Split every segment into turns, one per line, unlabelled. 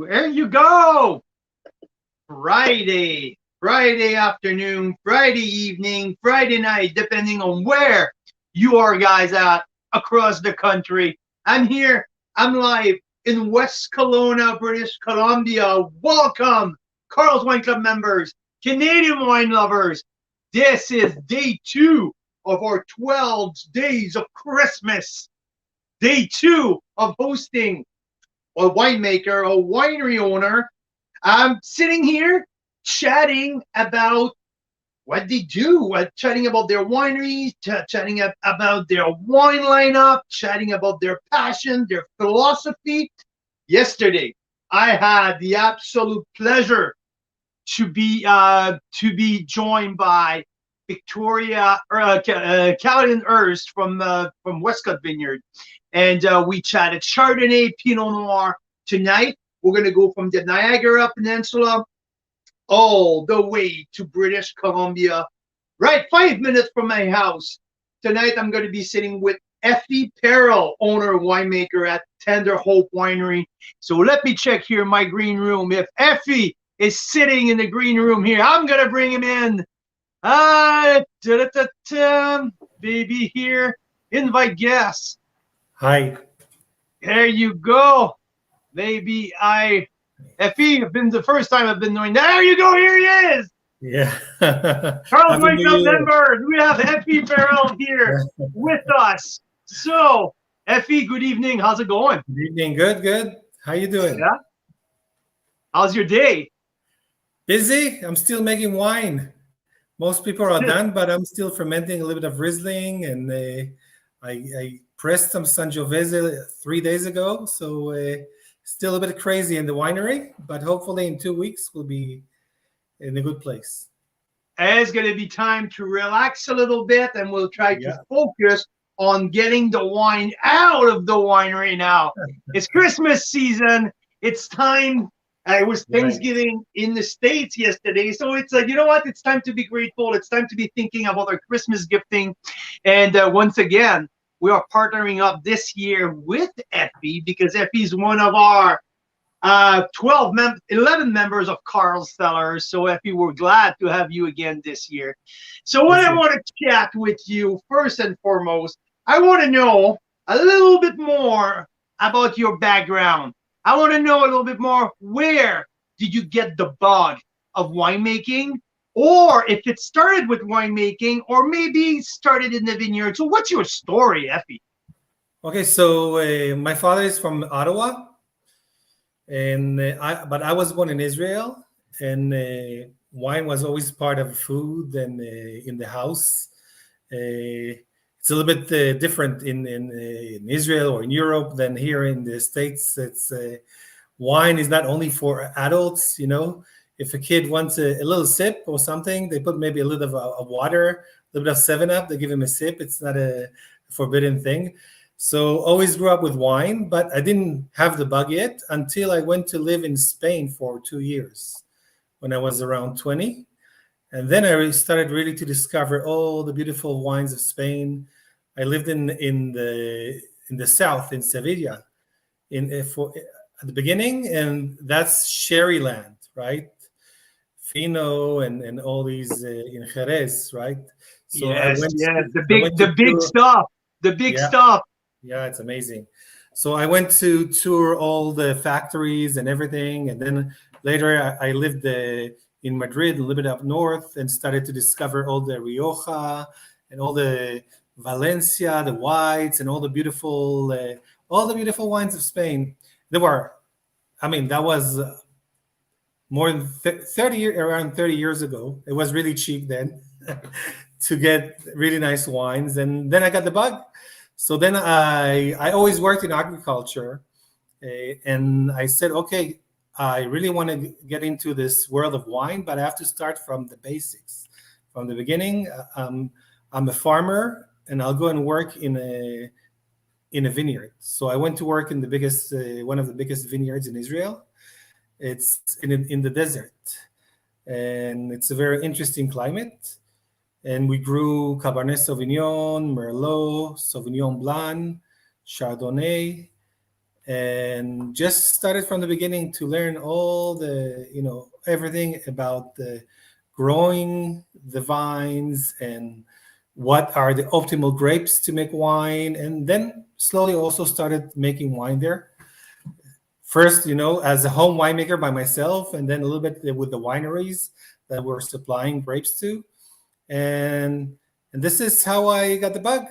There you go. Friday afternoon, Friday evening, Friday night, depending on where you are guys at across the country. I'm here. I'm live in West Kelowna, British Columbia. Welcome, Carl's Wine Club members, Canadian wine lovers. This is day 2 of our 12 days of Christmas. Day 2 of hosting a winemaker, a winery owner. I'm sitting here chatting about what they do, chatting about their wineries, chatting about their wine lineup, chatting about their passion, their philosophy. Yesterday, I had the absolute pleasure to be joined by Victoria Caledon Erst from Westcott Vineyard, and we chatted Chardonnay, Pinot Noir. Tonight, we're going to go from the Niagara Peninsula all the way to British Columbia, right 5 minutes from my house. Tonight, I'm going to be sitting with Efi Perel, owner, winemaker at Tender Hope Winery. So let me check here in my green room. If Efi is sitting in the green room here, I'm going to bring him in. Baby here, invite guests.
Hi.
There you go. Maybe Efi, have been the first time I've been doing that. There you go, here he is.
Yeah.
Carl's Wine Club members, we have Efi Perel here with us. So, Efi, good evening. How's it going?
Good evening. Good. How you doing?
Yeah. How's your day?
Busy. I'm still making wine. Most people are done, but I'm still fermenting a little bit of Riesling, and I pressed some Sangiovese 3 days ago, so still a bit crazy in the winery, but hopefully in 2 weeks we'll be in a good place.
It's going to be time to relax a little bit, and we'll try to focus on getting the wine out of the winery now. It's Christmas season. It's time. It was Thanksgiving in the States yesterday. So it's like, you know what? It's time to be grateful. It's time to be thinking about our Christmas gifting. And once again, we are partnering up this year with Efi because Efi is one of our 11 members of Carl's Cellar. So Efi, we're glad to have you again this year. So what I want to chat with you, first and foremost, I want to know a little bit more about your background. I want to know a little bit more, where did you get the bug of winemaking? Or if it started with winemaking, or maybe started in the vineyard. So what's your story, Efi?
Okay, so my father is from Ottawa, and but I was born in Israel, and wine was always part of food and in the house. It's a little bit different in Israel or in Europe than here in the States. It's wine is not only for adults. You know, if a kid wants a little sip or something, they put maybe a little of water, a little bit of 7-Up. They give him a sip. It's not a forbidden thing. So always grew up with wine, but I didn't have the bug yet until I went to live in Spain for 2 years when I was around 20. And then I started really to discover all the beautiful wines of Spain. I lived in the south, in Sevilla, at the beginning, and that's sherry land, right? Fino and all these in Jerez, right?
So the big stuff.
Yeah, it's amazing. So I went to tour all the factories and everything, and then later I lived in Madrid, a little bit up north, and started to discover all the Rioja and all the Valencia, the whites, and all the beautiful wines of Spain. That was more than 30 years ago. It was really cheap then to get really nice wines, and then I got the bug. So then I always worked in agriculture, and I said, okay, I really want to get into this world of wine, but I have to start from the basics, from the beginning. I'm a farmer, and I'll go and work in a vineyard. So I went to work in one of the biggest vineyards in Israel. It's in the desert, and it's a very interesting climate. And we grew Cabernet Sauvignon, Merlot, Sauvignon Blanc, Chardonnay, and just started from the beginning to learn all the, everything about the growing the vines and what are the optimal grapes to make wine. And then slowly also started making wine there. First, as a home winemaker by myself, and then a little bit with the wineries that we're supplying grapes to. And this is how I got the bug.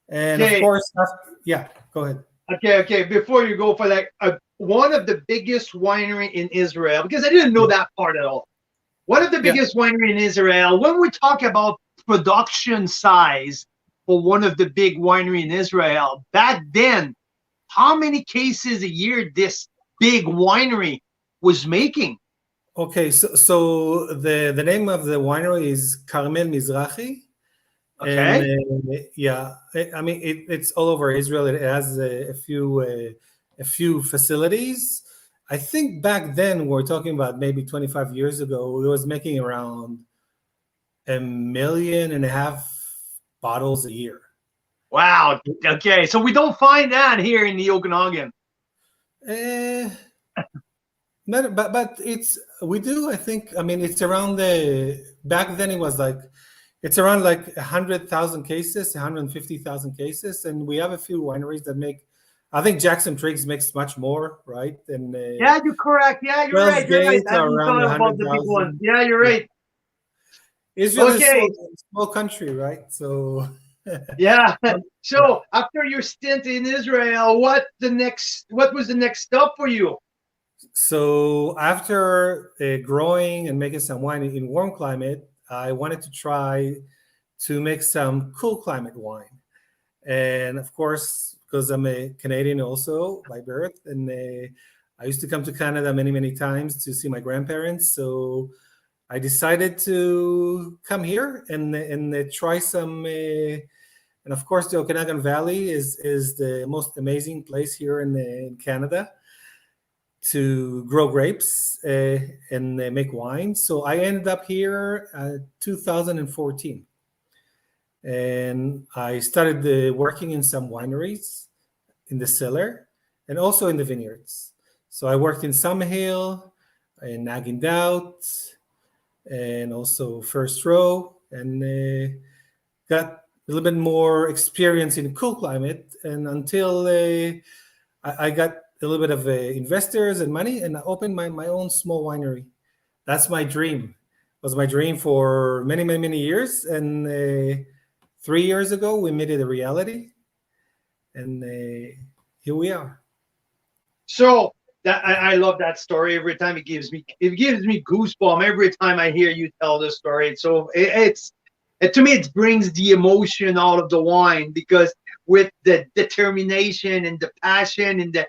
And of
Okay,
course, yeah, go ahead.
okay. Before you go for that, one of the biggest winery in Israel, because I didn't know that part at all. One of the
Yeah.
biggest winery in Israel. When we talk about production size for one of the big winery in Israel, back then, how many cases a year this big winery was making?
Okay, so the name of the winery is Carmel Mizrahi, and
Okay.
yeah, I mean it's all over Israel. It has a few facilities. I think back then we're talking about maybe 25 years ago. It was making around 1.5 million bottles a year.
Wow. Okay. So we don't find that here in the Okanagan.
Eh, but it's we do. I think. I mean, it's around the back then. It was like it's around like 100,000 cases, 150,000 cases, and we have a few wineries that make. I think Jackson Triggs makes much more, right? And
Yeah, you're correct. Yeah, you're
Wells
right. You're right.
Gate
I
are
haven't
around
thought about the big ones.
100,000.
Yeah, you're
Yeah.
right.
Israel is
Okay.
small country, right? So
Yeah.
yeah.
So after your stint in Israel, what was the next step for you?
So after growing and making some wine in warm climate, I wanted to try to make some cool climate wine. And of course, because I'm a Canadian also by birth, and I used to come to Canada many times to see my grandparents. So I decided to come here and try some. And of course, the Okanagan Valley is the most amazing place here in Canada to grow grapes and make wine. So I ended up here 2014. And I started working in some wineries in the cellar and also in the vineyards. So I worked in Summerhill, in Nagindout, and also First Row, and got a little bit more experience in cool climate. And until I got a little bit of investors and money, and I opened my own small winery. That's my dream. It was my dream for many years, and 3 years ago we made it a reality, and here we are.
So that I love that story. Every time it gives me goosebumps every time I hear you tell this story. So to me it brings the emotion out of the wine, because with the determination and the passion and the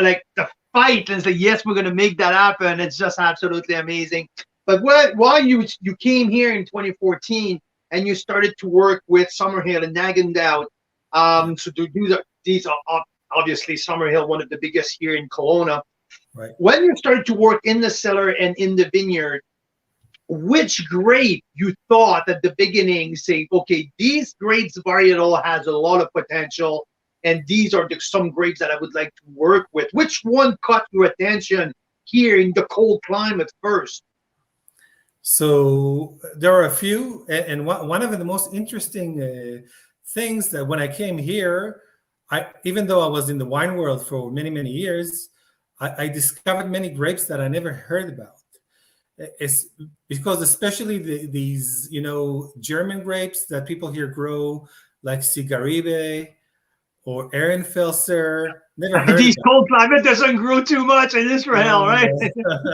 like the fight and say, yes, we're gonna make that happen. It's just absolutely amazing. But while you came here in 2014 and you started to work with Summerhill and Nagendout,
Yeah.
so to do these are obviously Summerhill, one of the biggest here in Kelowna.
Right.
When you started to work in the cellar and in the vineyard, which grape you thought at the beginning, say, okay, these grapes varietal has a lot of potential, and these are some grapes that I would like to work with? Which one caught your attention here in the cold climate first?
So there are a few, and one of the most interesting things that when I came here, even though I was in the wine world for many years, I discovered many grapes that I never heard about. It's because especially these German grapes that people here grow, like Cigaribe or Ehrenfelser, never heard
These
about.
cold climate doesn't grow too much in Israel, right?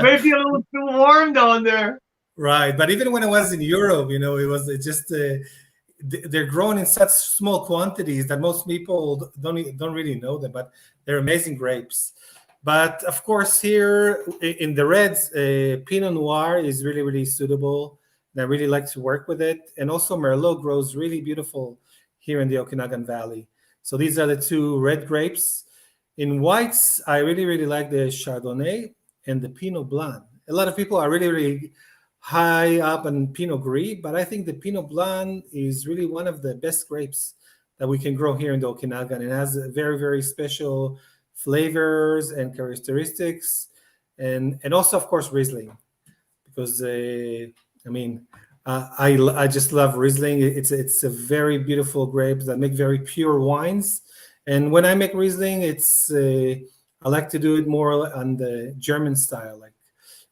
Maybe a little too warm down there.
Right, but even when I was in Europe, it just they're grown in such small quantities that most people don't really know them. But they're amazing grapes. But of course, here in the reds, Pinot Noir is really suitable, and I really like to work with it. And also Merlot grows really beautiful here in the Okanagan Valley. So these are the two red grapes. In whites, I really like the Chardonnay and the Pinot Blanc. A lot of people are really high up on Pinot Gris, but I think the Pinot Blanc is really one of the best grapes that we can grow here in the Okanagan. It has very, very special flavors and characteristics, and also, of course, Riesling, because I mean, I just love Riesling. It's a very beautiful grapes that make very pure wines. And when I make Riesling, I like to do it more on the German style, like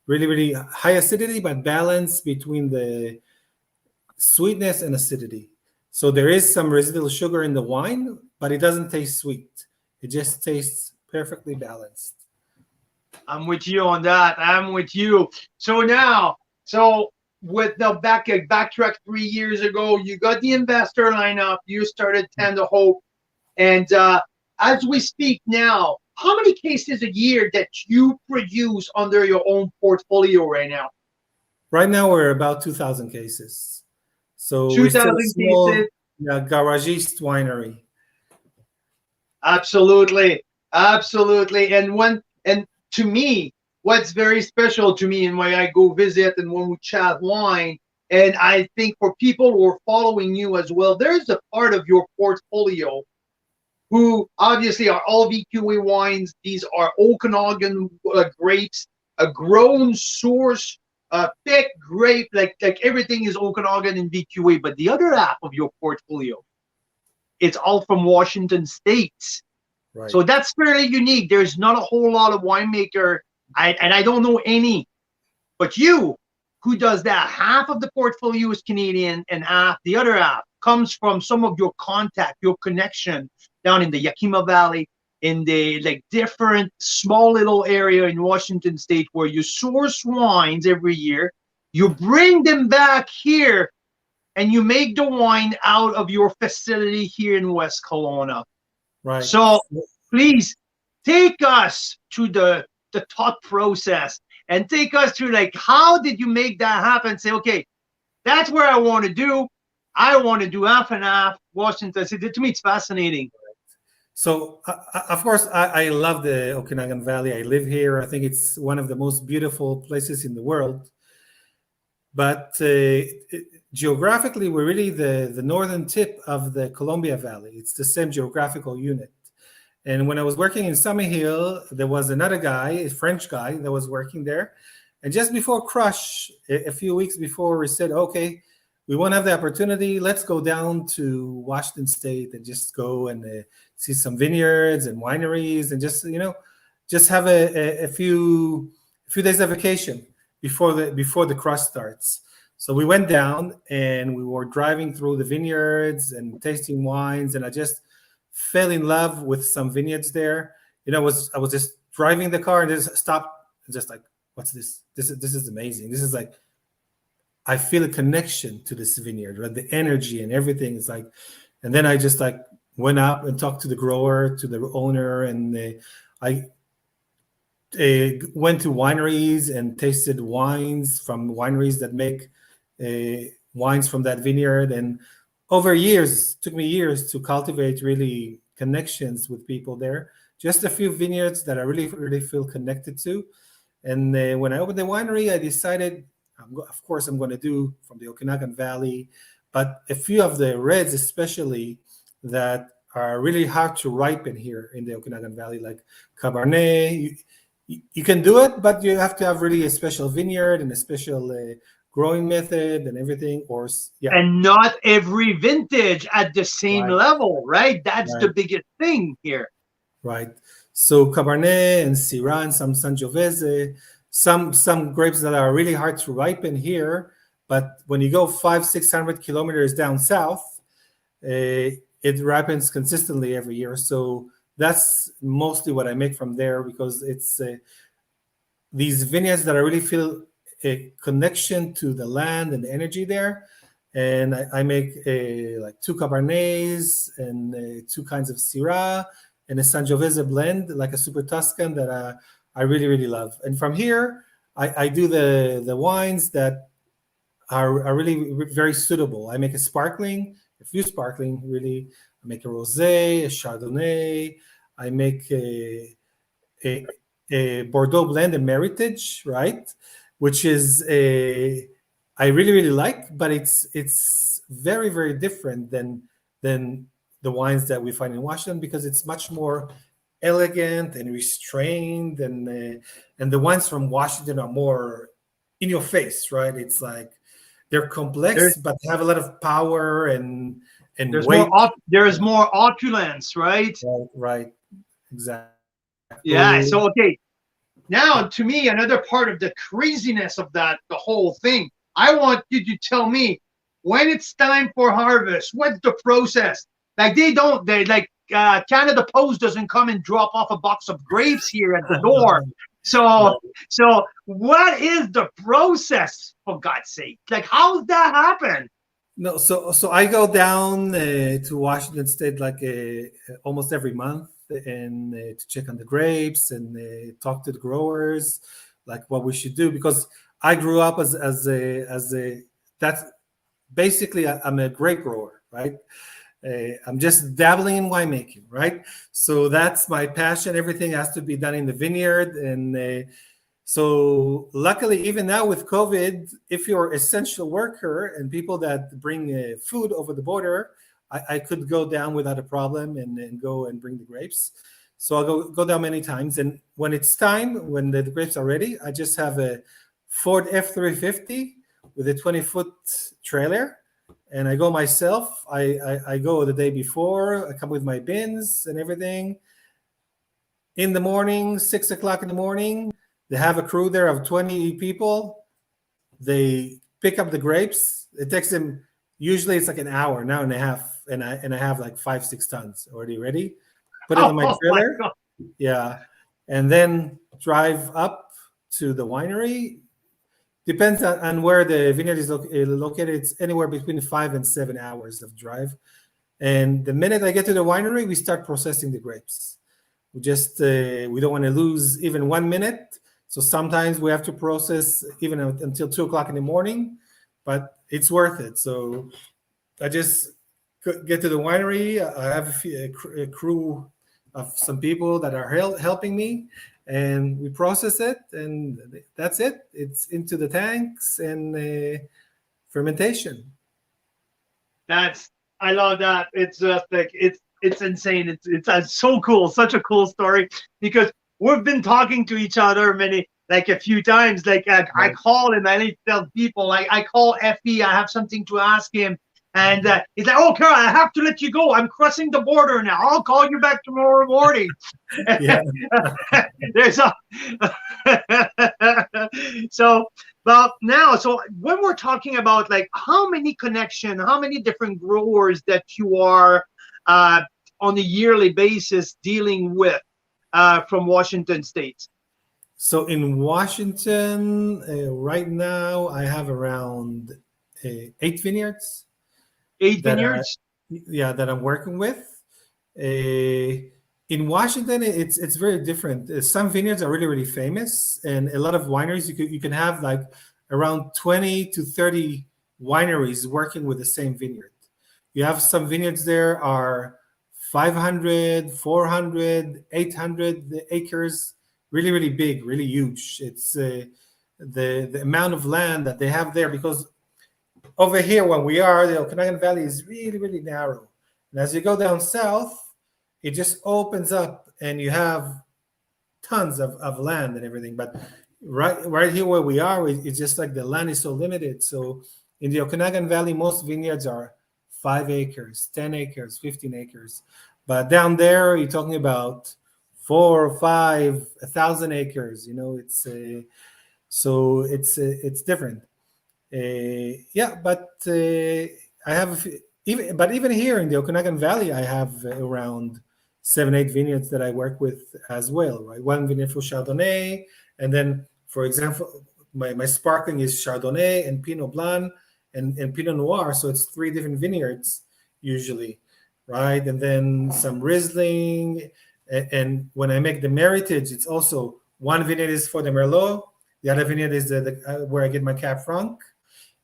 really, really high acidity, but balance between the sweetness and acidity. So there is some residual sugar in the wine, but it doesn't taste sweet. It just tastes perfectly balanced.
I'm with you on that. I'm with you. So now, with the backtrack 3 years ago, you got the investor lineup. You started Tender Hope, and as we speak now, how many cases a year that you produce under your own portfolio right now?
Right now, we're about 2,000 cases. So we're still a
2,000
small
cases.
garagist winery.
Absolutely, absolutely. And to me, what's very special to me, and when I go visit and when we chat wine, and I think for people who are following you as well, there's a part of your portfolio who obviously are all VQA wines. These are Okanagan grapes, a grown source, thick grape, like everything is Okanagan and VQA. But the other half of your portfolio, it's all from Washington State.
Right.
So that's fairly unique. There's not a whole lot of winemaker, and I don't know any, but you, who does that. Half of the portfolio is Canadian, and the other half comes from some of your contact, your connection down in the Yakima Valley, in the different small little area in Washington State where you source wines every year, you bring them back here, and you make the wine out of your facility here in West Kelowna.
Right.
So please take us through the thought process and take us through how did you make that happen? Say, okay, that's where I want to do. I want to do half and half Washington. To me, it's fascinating.
So, of course, I love the Okanagan Valley. I live here. I think it's one of the most beautiful places in the world. But geographically, we're really the northern tip of the Columbia Valley. It's the same geographical unit. And when I was working in Summerhill, there was another guy, a French guy, that was working there. And just before Crush, a few weeks before, we said, okay, we want to have the opportunity. Let's go down to Washington State and just go and see some vineyards and wineries and just have a few days of vacation before the Crush starts. So we went down and we were driving through the vineyards and tasting wines, and I just fell in love with some vineyards there. I was just driving the car and just stopped and just like, what's this? This is amazing. This is like, I feel a connection to this vineyard, right? The energy and everything is like, and then I just went up and talked to the grower, to the owner, and I went to wineries and tasted wines from wineries that make wines from that vineyard. And over years, it took me years to cultivate really connections with people there. Just a few vineyards that I really, really feel connected to. And when I opened the winery, I decided, of course, I'm going to do from the Okanagan Valley, but a few of the reds especially that are really hard to ripen here in the Okanagan Valley, like Cabernet. You can do it, but you have to have really a special vineyard and a special growing method and everything.
And not every vintage at the same level, right? That's
right.
The biggest thing here.
Right. So Cabernet and Syrah and some Sangiovese, some grapes that are really hard to ripen here, but when you go 500-600 kilometers down south, it ripens consistently every year. So that's mostly what I make from there, because it's these vineyards that I really feel a connection to the land and the energy there. And I make like 2 Cabernets and 2 kinds of Syrah and a Sangiovese blend, like a Super Tuscan that I really, really love. And from here, I do the wines that are really very suitable. I make a few sparkling, really. I make a rosé, a Chardonnay. I make a Bordeaux blend, a Meritage, right? Which is I really, really like, but it's very, very different than the wines that we find in Washington because it's much more elegant and restrained, and the wines from Washington are more in your face, right? It's like they're
There's
complex but have a lot of power and
there's more
weight.
there's more opulence, right?
Right, exactly.
Yeah.
So
So okay, now to me, another part of the craziness of that, the whole thing, I want you to tell me when it's time for harvest. What's the process? Like they like Canada Post doesn't come and drop off a box of grapes here at the door. So
no,
so what is the process, for God's sake? Like how does that happen?
no. So I go down to Washington State like almost every month and to check on the grapes and talk to the growers, like what we should do because I grew up as a that's basically I'm a grape grower, right? I'm just dabbling in winemaking, right? So that's my passion. Everything has to be done in the vineyard, and so luckily, even now with COVID, if you're an essential worker and people that bring food over the border, I could go down without a problem and go and bring the grapes. So I'll go down many times, and when it's time, when the grapes are ready, I just have a Ford F-350 with a 20-foot trailer and I go myself. I go the day before. I come with my bins and everything. In the morning, 6 o'clock in the morning, they have a crew there of 20 people. They pick up the grapes. It takes them usually it's like an hour and a half, and I have like 5-6 tons already ready. Put it on my
Oh my
trailer,
God.
yeah, and then drive up to the winery. Depends on where the vineyard is located. It's anywhere between 5 and 7 hours of drive. And the minute I get to the winery, we start processing the grapes. We don't want to lose even 1 minute. So sometimes we have to process even until 2 o'clock in the morning, but it's worth it. So I just get to the winery. I have a crew of some people that are helping me, and we process it, and that's it. It's into the tanks and fermentation.
That's I love that. It's just like it's insane. It's so cool. Such a cool story because we've been talking to each other many like a few times. Like I
Right.
call him. I need to tell people. Like I call Efi. I have something to ask him. And he's like, "Oh, Carl, I have to let you go. I'm crossing the border now. I'll call you back tomorrow morning."
Yeah.
There's a so well now. So when we're talking about like how many how many different growers that you are uh, on a yearly basis dealing with from Washington State,
So in Washington, right now, I have around 8 vineyards
eight
that are,
vineyards.
yeah, that I'm working with. In Washington, it's very different. Some vineyards are really famous, and a lot of wineries you can have like around 20 to 30 wineries working with the same vineyard. You have some vineyards there are 500, 400, 800 acres, really big, really huge. It's the amount of land that they have there because over here when we are, the Okanagan Valley is really narrow. And as you go down south, it just opens up and you have tons of land and everything. But right here where we are, it's just like the land is so limited. So in the Okanagan Valley, most vineyards are 5 acres, 10 acres, 15 acres. But down there, you're talking about 4, 5, 1,000 acres. It's different. Yeah, but I have even here in the Okanagan Valley, I have around 7, 8 vineyards that I work with as well, right? One vineyard for Chardonnay, and then, for example, my sparkling is Chardonnay and Pinot Blanc and Pinot Noir, so it's 3 different vineyards usually, right? And then some Riesling, and when I make the Meritage, it's also one vineyard is for the Merlot, the other vineyard is where I get my Cab Franc.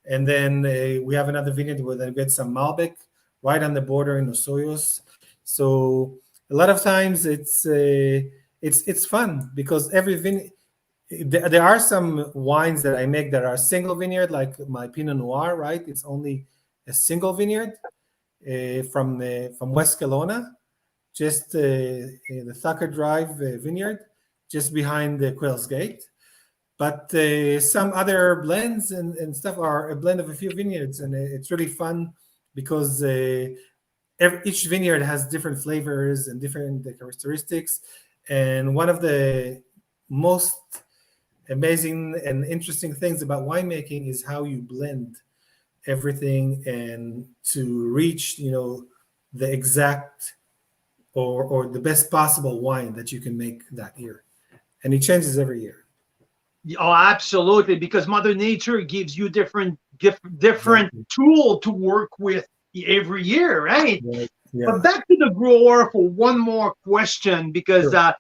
And then we have another vineyard where I get some Malbec right on the border in Osoyos. So a lot of times it's fun because every vineyard. There are some wines that I make that are single vineyard, like my Pinot Noir, right? It's only a single vineyard. from West Kelowna, just the Thacker Drive vineyard, just behind the Quails Gate. But some other blends and stuff are a blend of a few vineyards, and it's really fun because each vineyard has different flavors and different characteristics. And one of the most amazing and interesting things about winemaking is how you blend everything and to reach, the exact or the best possible wine that you can make that year. And it changes every year.
Oh, absolutely, because Mother Nature gives you different
Exactly.
tool to work with every year, right?
Right. Yeah.
But back to the grower for one more question, because
Sure.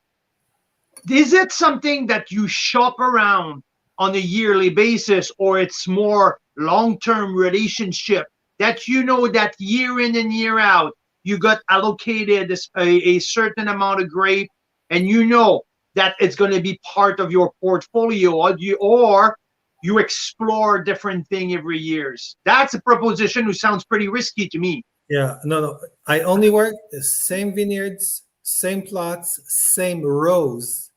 is it something that you shop around on a yearly basis, or it's more long-term relationship that that year in and year out you got allocated a certain amount of grape, and that it's going to be part of your portfolio, or you explore different thing every years? That's a proposition who sounds pretty risky to me.
Yeah, no. I only work the same vineyards, same plots, same rows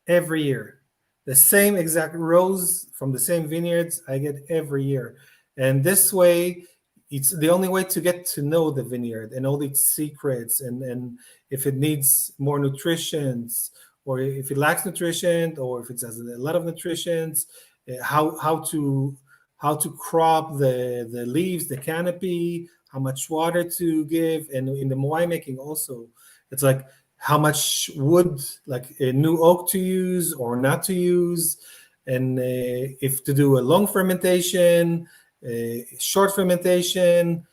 every year. The same exact rows from the same vineyards I get every year. And this way, it's the only way to get to know the vineyard and all its secrets, and if it needs more nutrition, or if it lacks nutrition, or if it has a lot of nutrition, how to crop the leaves, the canopy, how much water to give, and in the winemaking also, it's like how much wood, like a new oak to use or not to use, and if to do a long fermentation, a short fermentation,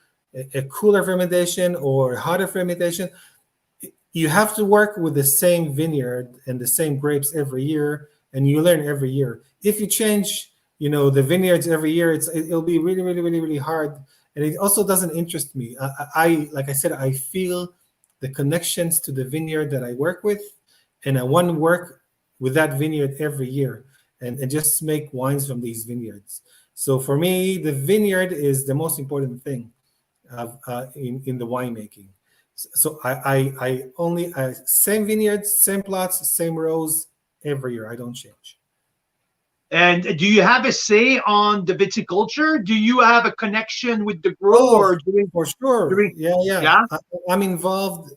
a cooler fermentation, or hotter fermentation. You have to work with the same vineyard and the same grapes every year, and you learn every year. If you change, the vineyards every year, it'll be really, really, really, really hard, and it also doesn't interest me. I like I said, I feel the connections to the vineyard that I work with, and I want to work with that vineyard every year and just make wines from these vineyards. So for me, the vineyard is the most important thing in the winemaking. So I only same vineyards, same plots, same rows every year. I don't change.
And do you have a say on the viticulture? Do you have a connection with the
Oh,
grower
for sure.
during
Yeah.
yeah?
I'm involved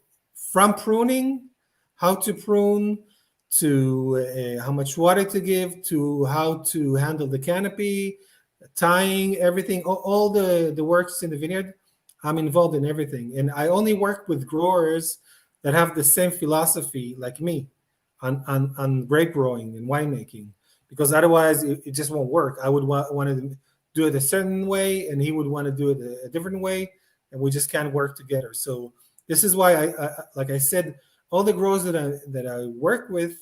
from pruning, how to prune, to how much water to give, to how to handle the canopy, tying, everything, all the works in the vineyard. I'm involved in everything. And I only work with growers that have the same philosophy like me on grape growing and winemaking, because otherwise it just won't work. I would want to do it a certain way, and he would want to do it a different way, and we just can't work together. So this is why I like I said, all the growers that I work with,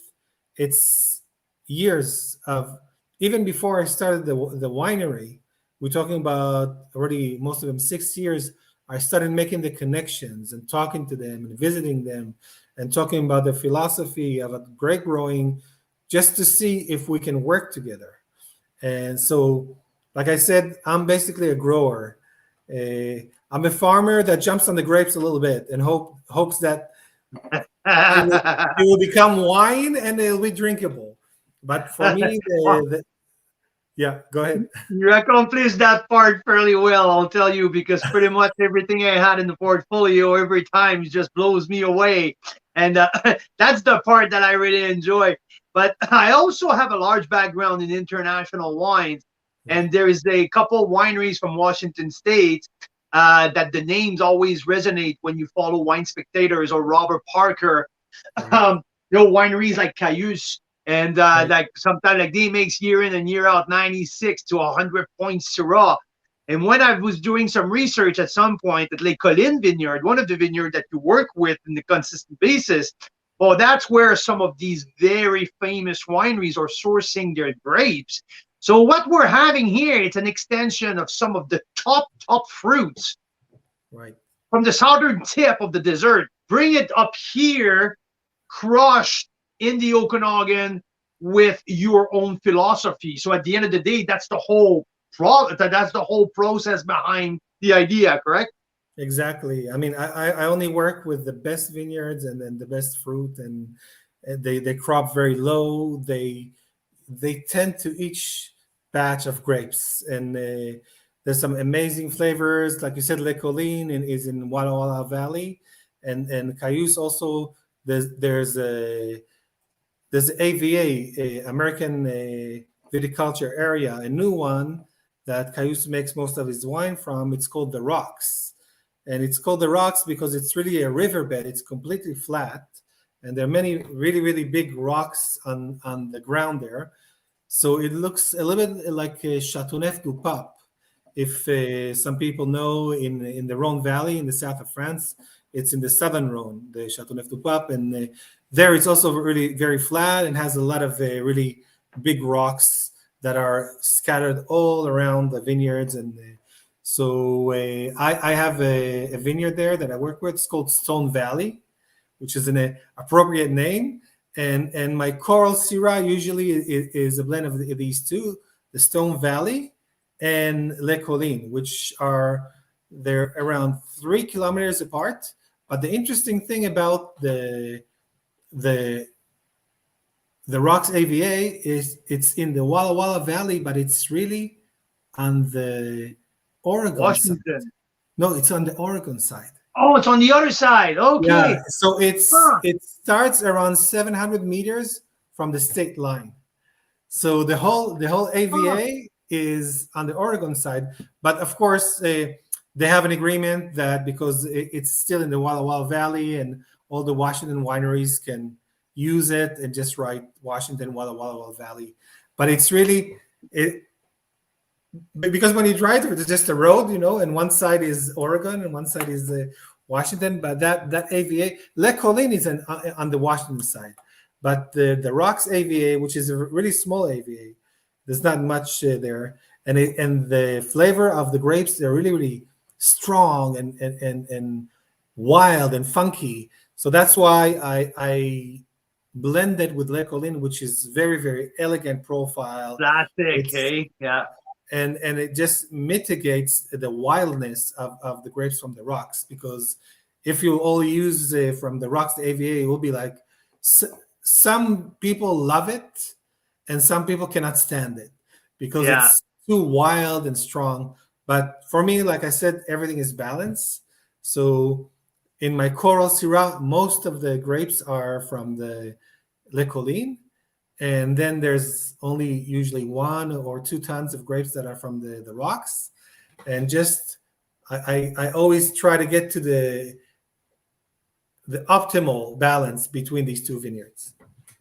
it's years of, even before I started the winery. We're talking about already, most of them 6 years. I started making the connections and talking to them and visiting them and talking about the philosophy of grape growing, just to see if we can work together. And so, like I said, I'm basically a grower. I'm a farmer that jumps on the grapes a little bit and hopes that it will become wine and it'll be drinkable. But for me, yeah, go ahead.
You accomplished that part fairly well, I'll tell you, because pretty much everything I had in the portfolio every time just blows me away. And that's the part that I really enjoy. But I also have a large background in international wines. And there is a couple wineries from Washington State that the names always resonate when you follow Wine Spectators or Robert Parker. Wineries like Cayuse. And like sometimes like they makes year in and year out 96 to 100 points Syrah. And when I was doing some research at some point at Les Collines Vineyard, one of the vineyards that you work with on a consistent basis, well, that's where some of these very famous wineries are sourcing their grapes. So what we're having here, it's an extension of some of the top fruits from the southern tip of the desert. Bring it up here, crushed in the Okanagan with your own philosophy. So at the end of the day, that's the whole process behind the idea, correct?
Exactly. I mean, I only work with the best vineyards and then the best fruit, and they crop very low. They tend to each batch of grapes, and there's some amazing flavors. Like you said, Le Colline is in Walla Walla Valley, and Cayuse also. There's AVA, American Viticulture Area, a new one that Cayuse makes most of his wine from. It's called the Rocks, and it's called the Rocks because it's really a riverbed. It's completely flat, and there are many really big rocks on the ground there. So it looks a little bit like Châteauneuf du Pape. If some people know, in the Rhone Valley in the south of France, it's in the southern Rhone, the Châteauneuf du Pape, and there it's also really very flat and has a lot of really big rocks that are scattered all around the vineyards. And so I have a vineyard there that I work with. It's called Stone Valley, which is an appropriate name. And my Coral Syrah usually is a blend of these two, the Stone Valley and Le Colline, which they're around 3 kilometers apart. But the interesting thing about the Rocks AVA is it's in the Walla Walla Valley, but it's really on the Oregon side.
Washington.
No, it's on the Oregon side.
Oh, it's on the other side. Okay.
Yeah, so it starts around 700 meters from the state line. So the whole AVA is on the Oregon side, but of course they have an agreement that because it's still in the Walla Walla Valley and all the Washington wineries can use it and just write Washington Walla Walla Valley. But it's really because when you drive there, it's just a road, and one side is Oregon and one side is Washington. But that AVA, Le Colline is on the Washington side. But the Rocks AVA, which is a really small AVA, there's not much there. And the flavor of the grapes, they're really strong and wild and funky. So that's why I blended with Le Colline, which is very elegant profile.
Classic, yeah.
And it just mitigates the wildness of the grapes from the rocks, because if you all use from the Rocks the AVA, it will be like some people love it and some people cannot stand it because it's too wild and strong. But for me, like I said, everything is balanced. So in my Coral Syrah, most of the grapes are from the Le Colline. And then there's only usually 1 or 2 tons of grapes that are from the Rocks. And just, I always try to get to the optimal balance between these two vineyards.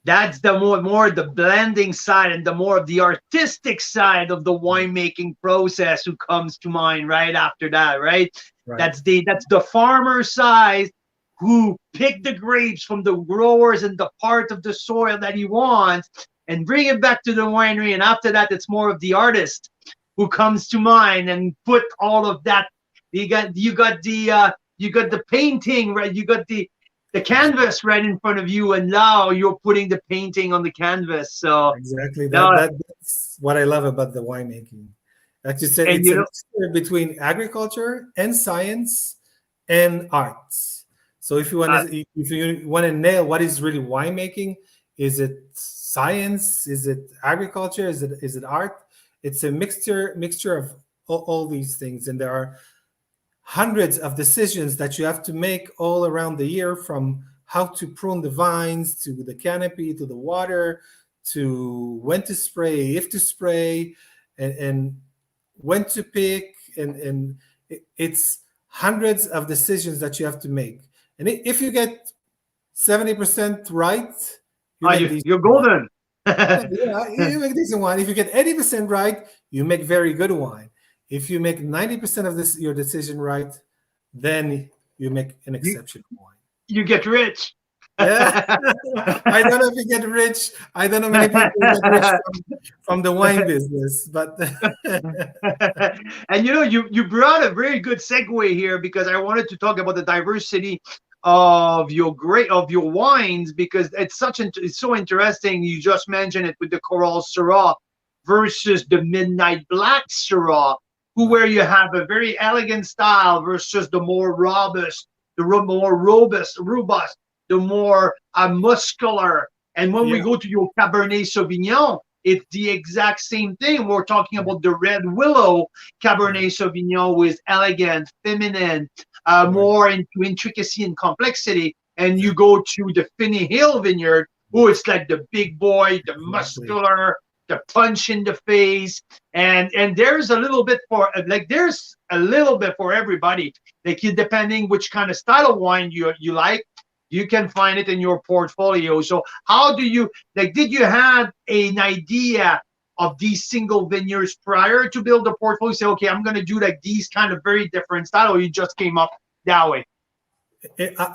That's the more the blending side and the more of the artistic side of the winemaking process who comes to mind right after that, right? That's the farmer side who pick the grapes from the growers and the part of the soil that he wants and bring it back to the winery. And after that, it's more of the artist who comes to mind and put all of that. You got the painting, right? You got the canvas right in front of you, and now you're putting the painting on the canvas. So
exactly that's what I love about the winemaking. Like you said, it's a mixture between agriculture and science and arts. So if you want to nail what is really winemaking, is it science? Is it agriculture? Is it art? It's a mixture of all these things, and there are hundreds of decisions that you have to make all around the year, from how to prune the vines to the canopy to the water to when to spray, if to spray, and when to pick, and it's hundreds of decisions that you have to make. And if you get 70% right,
you're golden.
You make decent wine. If you get 80% right, you make very good wine. If you make 90% of your decision right, then you make an exceptional wine.
You get rich.
Yeah. I don't know if you get rich. I don't know many people get rich from the wine business, but
and you brought a very good segue here, because I wanted to talk about the diversity of your wines, because it's so interesting. You just mentioned it with the Coral Syrah versus the Midnight Black Syrah. where you have a very elegant style versus the more robust, robust, the more muscular. And when we
Yeah,
go to your Cabernet Sauvignon, it's the exact same thing. We're talking about the Red Willow
right,
Cabernet Sauvignon with elegant, feminine,
right,
more into intricacy and complexity. And you
exactly,
go to the Finney Hill Vineyard, oh, it's like the big boy, the
exactly.
muscular, the punch in the face, and there's a little bit for there's a little bit for everybody. Like you, depending which kind of style of wine you like, you can find it in your portfolio. So how do you did you have an idea of these single vineyards prior to build a portfolio? Say, okay, I'm going to do like these kind of very different style, or you just came up that way?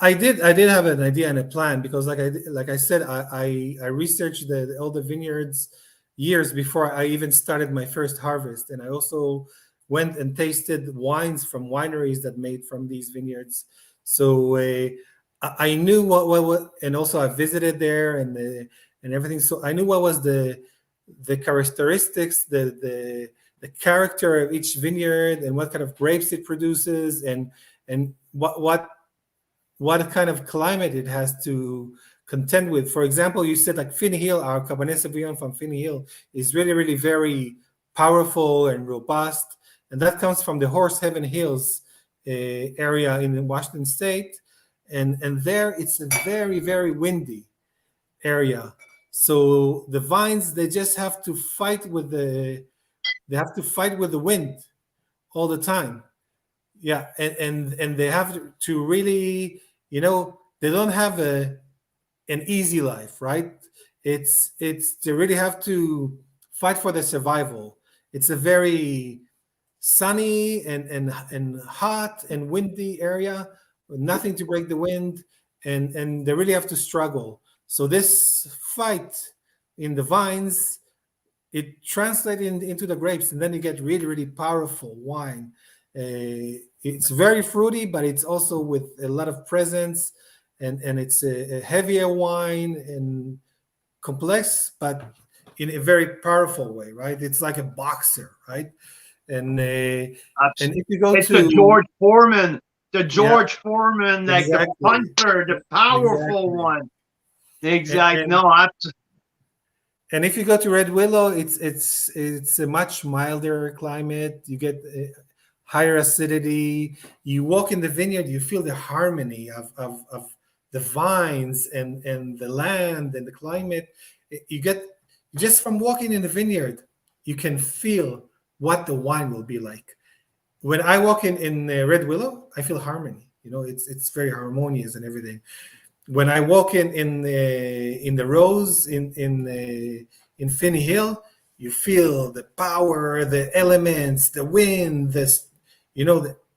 I did have an idea and a plan because, like I said, I researched all the vineyards years before I even started my first harvest, and I also went and tasted wines from wineries that made from these vineyards. So I knew what, and also I visited there and everything. So I knew what was the characteristics, the character of each vineyard, and what kind of grapes it produces, and what kind of climate it has to contend with. For example, you said like Finney Hill, our Cabernet Sauvignon from Finney Hill is really, really very powerful and robust. And that comes from the Horse Heaven Hills area in Washington State. And there it's a very, very windy area. So the vines, they just have to fight with the wind all the time. Yeah, and they have to really, they don't have an easy life, right? It's they really have to fight for their survival. It's a very sunny and hot and windy area with nothing to break the wind, and they really have to struggle. So this fight in the vines, it translates into the grapes, and then you get really, really powerful wine. It's very fruity, but it's also with a lot of presence, and it's a heavier wine and complex, but in a very powerful way, right? It's like a boxer, right? And if you go
It's the
to,
George Foreman,
yeah,
like the
exactly,
punter, the powerful
exactly.
one.
And,
Exact.
and
No,
and if you go to Red Willow, it's a much milder climate. You get higher acidity. You walk in the vineyard, you feel the harmony of the vines and the land and the climate. You get just from walking in the vineyard, you can feel what the wine will be like. When I walk in Red Willow, I feel harmony. It's very harmonious and everything. When I walk in the Rose in Finney Hill, you feel the power, the elements, the wind,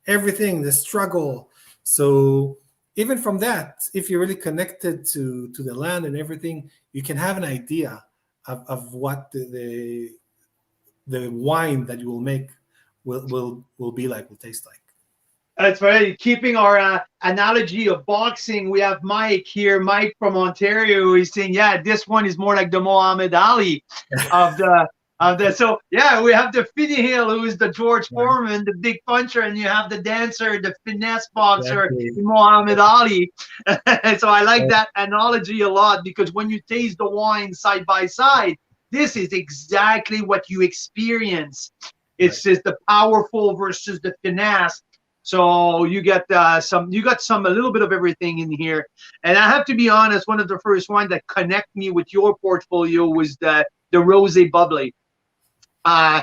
everything, the struggle. So even from that, if you're really connected to the land and everything, you can have an idea of what the wine that you will make will be like, will taste like.
that's right. Keeping our analogy of boxing, we have Mike here. Mike from Ontario. He's saying, "Yeah, this one is more like the Muhammad Ali of the." So yeah, we have the Finney Hill, who is the George
Right.
Foreman, the big puncher, and you have the dancer, the finesse boxer,
Exactly.
Muhammad Ali. So I like
Right.
that analogy a lot because when you taste the wine side by side, this is exactly what you experience.
Right.
It's just the powerful versus the finesse. So you got some a little bit of everything in here. And I have to be honest, one of the first ones that connect me with your portfolio was the Rosé Bubbly. Uh,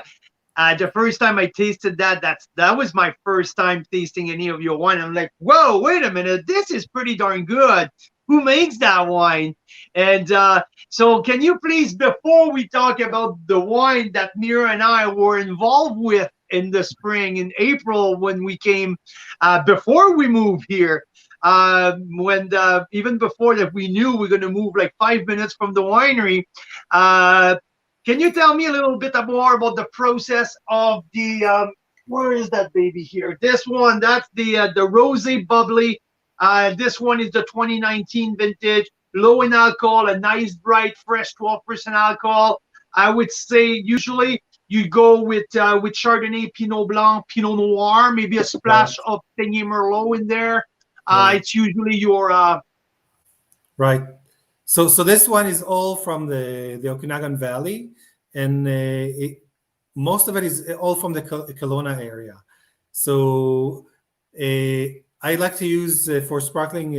the first time I tasted that was my first time tasting any of your wine. I'm like, whoa, wait a minute, this is pretty darn good. Who makes that wine? And so, can you please, before we talk about the wine that Mira and I were involved with in the spring, in April, when we came, before we moved here, when even before that, we knew we we're going to move like 5 minutes from the winery. Uh, can you tell me a little bit more about the process of the where is that baby here? This one, that's the Rosé Bubbly. This one is the 2019 vintage, low in alcohol, a nice, bright, fresh 12% alcohol. I would say usually you go with Chardonnay, Pinot Blanc, Pinot Noir, maybe a
Right,
splash of Saigney Merlot in there.
right,
It's usually your
right. So this one is all from the Okanagan Valley, and most of it is all from the Kelowna area. So I like to use for sparkling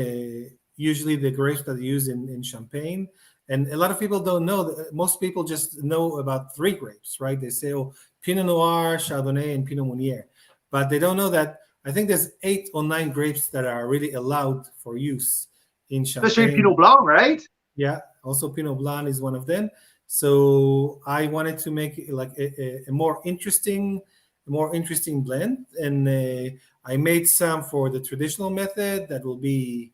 usually the grapes that I use in Champagne. And a lot of people don't know that most people just know about three grapes, right? They say, oh, Pinot Noir, Chardonnay, and Pinot Meunier. But they don't know that I think there's 8 or 9 grapes that are really allowed for use in
especially
Champagne.
Pinot Blanc, right?
Yeah, also Pinot Blanc is one of them. So I wanted to make it like a more interesting blend, and I made some for the traditional method that will be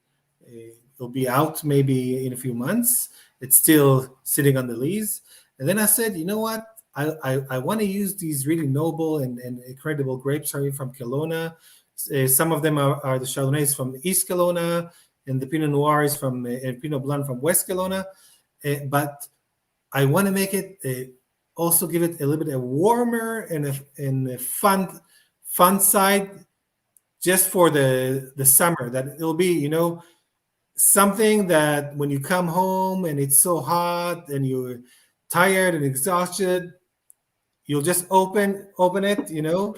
out maybe in a few months. It's still sitting on the lees, and then I said, you know what? I want to use these really noble and incredible grapes coming from Kelowna. Some of them are the Chardonnays from East Kelowna, and the Pinot Noirs from and Pinot Blanc from West Kelowna. But I want to make it also give it a little bit of warmer and a fun side just for the summer. That it'll be something that when you come home and it's so hot and you're tired and exhausted, you'll just open it,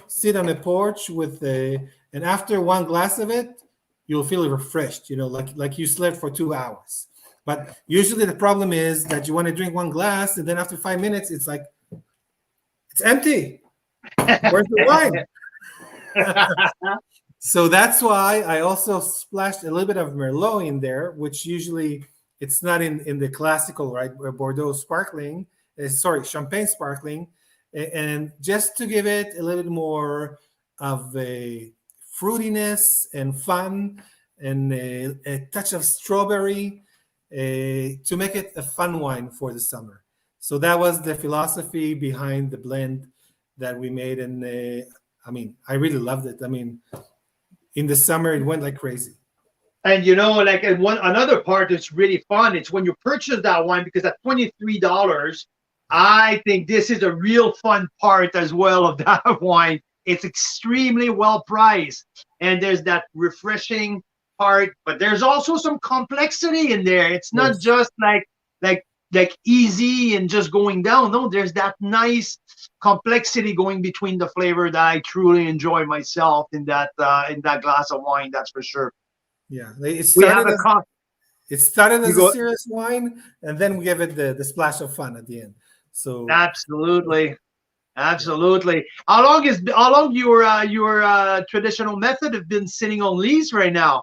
sit on the porch and after one glass of it, you'll feel refreshed, like you slept for 2 hours. But usually the problem is that you want to drink one glass and then after 5 minutes, it's like, it's empty. Where's the wine? So that's why I also splashed a little bit of Merlot in there, which usually it's not in the classical, right? Bordeaux sparkling, Champagne sparkling. And just to give it a little bit more of a fruitiness and fun and a touch of strawberry to make it a fun wine for the summer. So that was the philosophy behind the blend that we made. And I really loved it. In the summer, it went like crazy.
And another part that's really fun, it's when you purchase that wine, because at $23, I think this is a real fun part as well of that wine. It's extremely well priced, and there's that refreshing part, but there's also some complexity in there. It's not just like easy and just going down. No, there's that nice complexity going between the flavor that I truly enjoy myself in that glass of wine. That's for sure.
Yeah,
It started
as a serious wine, and then we give it the splash of fun at the end. So
absolutely. Yeah. How long your traditional method have been sitting on lease right now?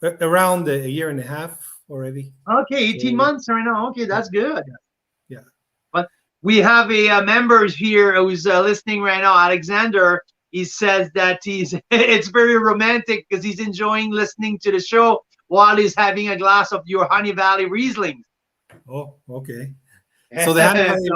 Around a year and a half already.
Okay, 18 months right now. Okay, that's good.
Yeah.
But we have a member here who's listening right now, Alexander. He says that it's very romantic because he's enjoying listening to the show while he's having a glass of your Honey Valley Riesling.
Oh, okay. So the Honey Valley,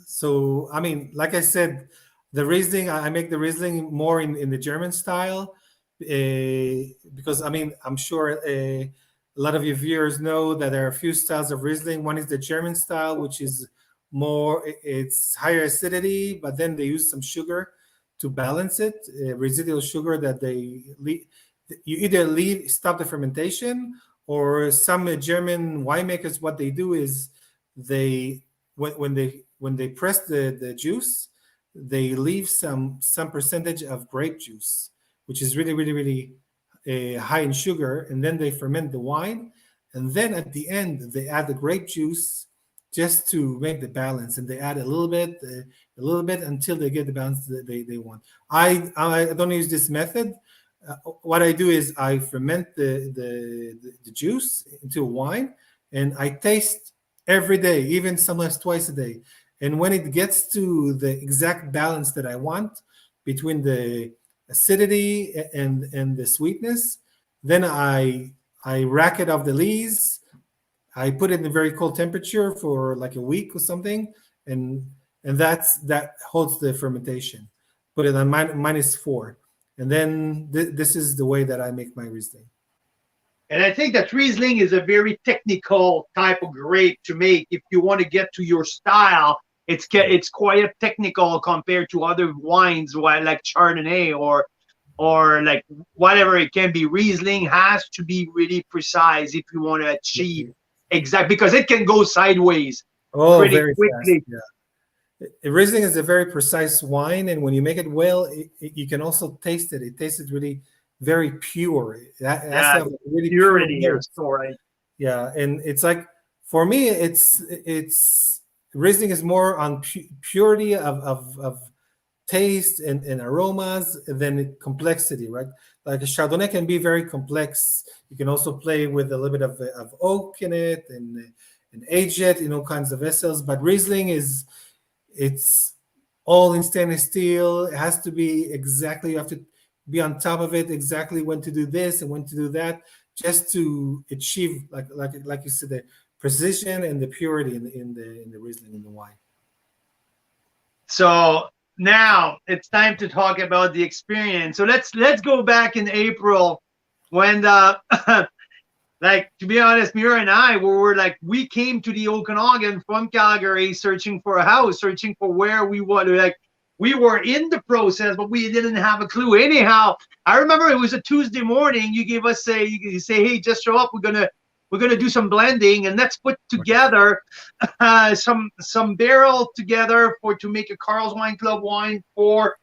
so like I said, the Riesling, I make the Riesling more in the German style because I'm sure a lot of your viewers know that there are a few styles of Riesling. One is the German style, which is it's higher acidity, but then they use some sugar to balance it, residual sugar that you either stop the fermentation, or some German winemakers, what they do is when they press the juice, they leave some percentage of grape juice, which is really, really, really high in sugar, and then they ferment the wine, and then at the end they add the grape juice just to make the balance, and they add a little bit until they get the balance that they want. I don't use this method. What I do is I ferment the juice into wine, and I taste every day, even sometimes twice a day. And when it gets to the exact balance that I want between the acidity and the sweetness, then I rack it off the lees. I put it in a very cold temperature for like a week or something, and that holds the fermentation. Put it on -4, and then this is the way that I make my Riesling.
And I think that Riesling is a very technical type of grape to make if you want to get to your style It's quite technical compared to other wines, like Chardonnay or like whatever it can be. Riesling has to be really precise if you want to achieve exact, because it can go sideways
Oh,
pretty
very fast.
quickly.
Yeah. Riesling is a very precise wine, and when you make it well, you can also taste it. It tastes really very pure. It has to
Yeah,
have a really pure
purity, you're
nose.
so right.
Yeah, and it's like for me, it's Riesling is more on purity of taste and aromas than complexity, right? Like a Chardonnay can be very complex. You can also play with a little bit of oak in it and age it in all kinds of vessels. But Riesling it's all in stainless steel. It has to be exactly, you have to be on top of it exactly when to do this and when to do that, just to achieve like you said, the precision and the purity in the Riesling in the wine.
So now it's time to talk about the experience. So let's go back in April when the like, to be honest, Mira and I were like, we came to the Okanagan from Calgary searching for a house, searching for where we wanted. Like, we were in the process, but we didn't have a clue. Anyhow, I remember it was a Tuesday morning. You gave us you say, hey, just show up. We're gonna do some blending, and let's put together some barrel together to make a Carl's Wine Club wine for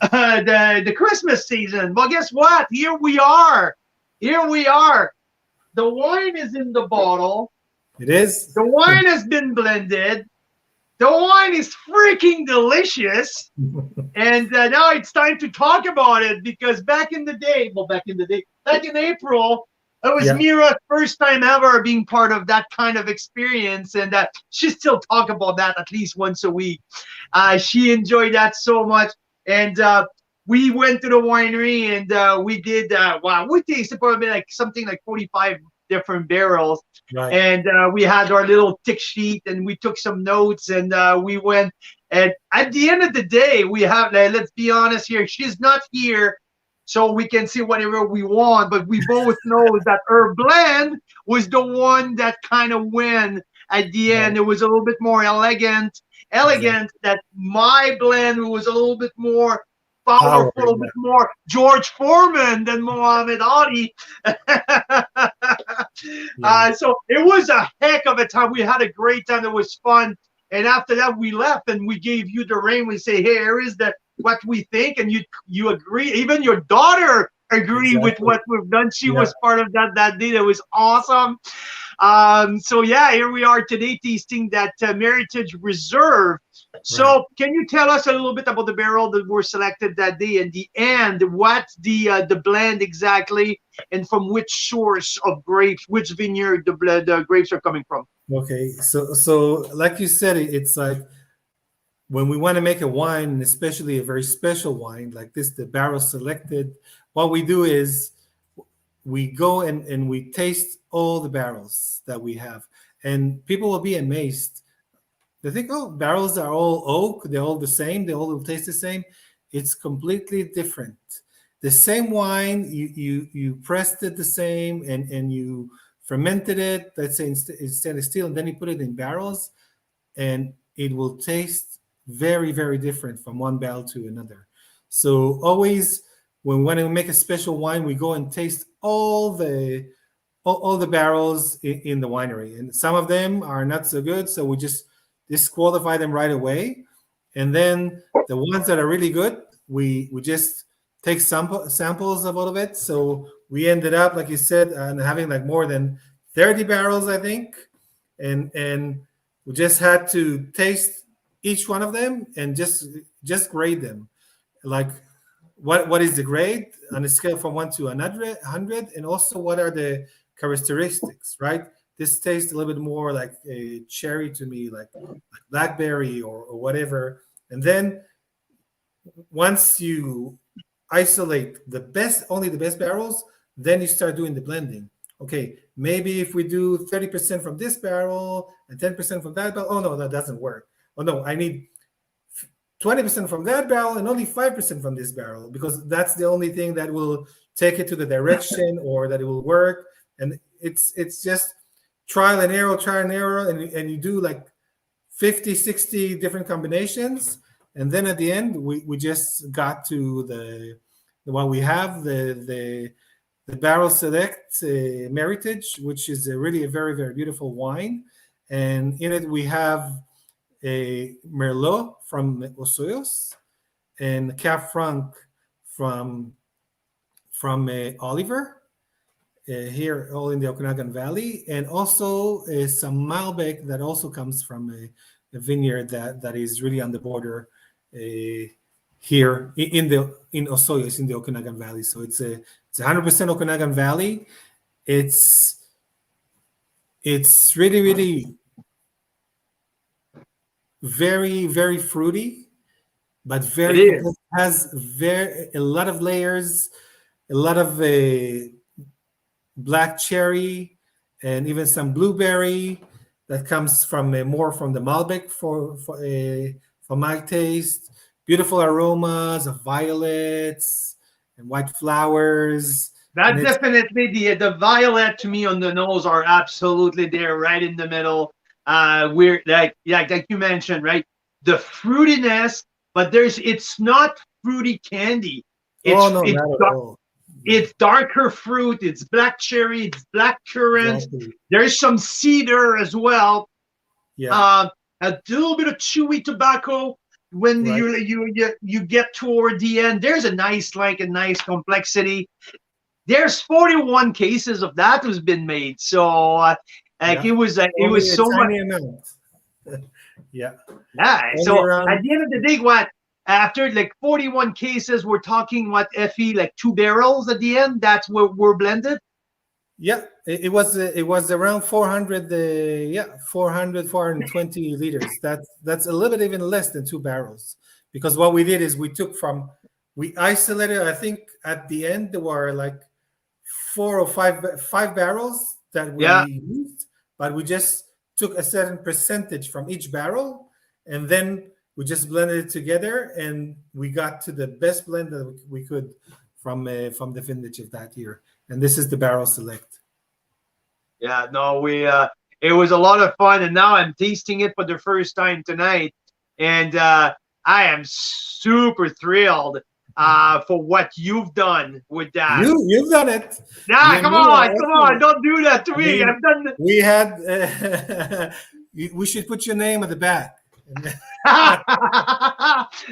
the Christmas season. Well, guess what? Here we are. Here we are. The wine is in the bottle.
It is.
The wine has been blended. The wine is freaking delicious. And now it's time to talk about it, because back in April, it was Mira's first time ever being part of that kind of experience. And she still talk about that at least once a week. She enjoyed that so much. And we went to the winery and we did, we tasted probably like something like 45 different barrels.
Right.
And we had our little tick sheet and we took some notes and we went. And at the end of the day, we have, let's be honest here, she's not here so we can see whatever we want, but we both know that her blend was the one that kind of win at the end. Right. It was a little bit more elegant, that my blend was a little bit more powerful, a little bit more George Foreman than Muhammad Ali. So it was a heck of a time. We had a great time. It was fun. And after that, we left and we gave you the ring. We say, hey, here is what we think. And you agree. Even your daughter agreed with what we've done. She was part of that day. It was awesome. So yeah, here we are today tasting that Meritage Reserve. So can you tell us a little bit about the barrel that were selected that day and what's the blend exactly, and from which source of grapes, which vineyard the grapes are coming from?
Okay, so like you said, it's like when we want to make a wine, and especially a very special wine like this, the barrel selected, what we do is we go and we taste all the barrels that we have, and people will be amazed. They think, oh, barrels are all oak, they're all the same, they all taste the same. It's completely different. The same wine, you pressed it the same, and you fermented it, let's say in stainless steel, and then you put it in barrels, and it will taste very, very different from one barrel to another. So always, when we want to make a special wine, we go and taste all the barrels in the winery, and some of them are not so good, so we just disqualify them right away. And then the ones that are really good, we just take samples of all of it. So we ended up, like you said, having like more than 30 barrels, I think, and we just had to taste each one of them and just grade them. Like what is the grade on a scale from 1 to 100, and also what are the characteristics, right? This tastes a little bit more like a cherry to me, like blackberry or whatever. And then once you isolate only the best barrels, then you start doing the blending. Okay, maybe if we do 30% from this barrel and 10% from that barrel, oh no, that doesn't work. Oh no, I need 20% from that barrel and only 5% from this barrel, because that's the only thing that will take it to the direction or that it will work. And it's just trial and error, and you do like 50, 60 different combinations. And then at the end, we just got to what we have, the Barrel Select Meritage, which is really a very, very beautiful wine. And in it, we have a Merlot from Osoyos and Cab Franc from Oliver, here all in the Okanagan Valley, and also some Malbec that also comes from a vineyard that is really on the border here in Osoyos in the Okanagan Valley. So it's 100% Okanagan Valley. It's really, really very, very fruity, but very complex. Has a lot of layers, a lot of black cherry, and even some blueberry that comes from more from the Malbec for my taste. Beautiful aromas of violets and white flowers.
That definitely the violet to me on the nose are absolutely there, right in the middle. We're like you mentioned, right? The fruitiness, but it's not fruity candy. It's darker fruit. It's black cherry. It's black currant.
Exactly.
There's some cedar as well.
Yeah.
A little bit of chewy tobacco when you get toward the end. There's a nice complexity. There's 41 cases of that has been made. So it was so much.
Yeah.
So at the end of the day, after 41 cases, we're talking Efi, 2 barrels at the end. That's what we're blended.
Yeah, it was around 400, 420 liters. That's a little bit even less than 2 barrels, because what we did is we isolated. I think at the end there were 4 or 5 barrels that we used, but we just took a certain percentage from each barrel, and then we just blended it together, and we got to the best blend that we could from the vintage of that year. And this is the Barrel Select.
Yeah, no, it was a lot of fun, and now I'm tasting it for the first time tonight, and I am super thrilled for what you've done with that.
You've done it.
Nah, come on, don't do that to me. I've done.
We had. We should put your name at the back.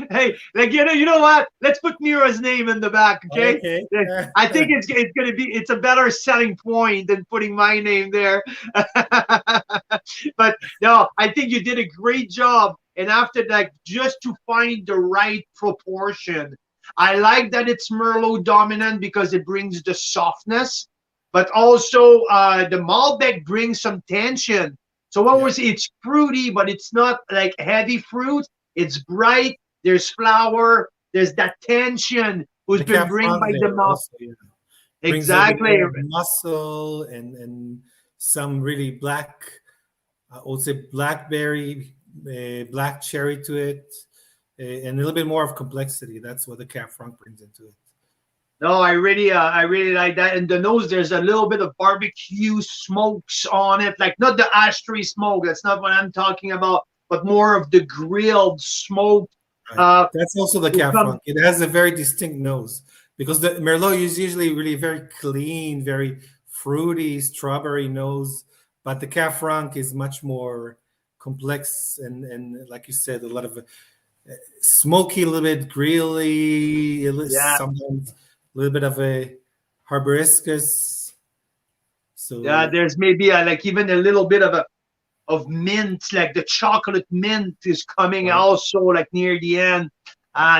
Hey, you know what? Let's put Mira's name in the back, okay? I think it's a better selling point than putting my name there. But no, I think you did a great job. And after that, just to find the right proportion. I like that it's Merlot dominant because it brings the softness, but also the Malbec brings some tension. So it's fruity, but it's not heavy fruit. It's bright. There's flower. There's that tension who's been brought by the mouth. Exactly.
Muscle and some really black, I would say blackberry, black cherry to it, and a little bit more of complexity. That's what the Cab Franc brings into it.
No, I really like that. And the nose, there's a little bit of barbecue smokes on it, not the ashtray smoke. That's not what I'm talking about, but more of the grilled smoke.
Right. That's also the Cab Franc. It has a very distinct nose because the Merlot is usually really very clean, very fruity, strawberry nose, but the Cab Franc is much more complex and like you said, a lot of smoky, a little bit grilly, sometimes a little bit of a hibiscus. So
there's maybe even a little bit of mint, the chocolate mint is coming also near the end.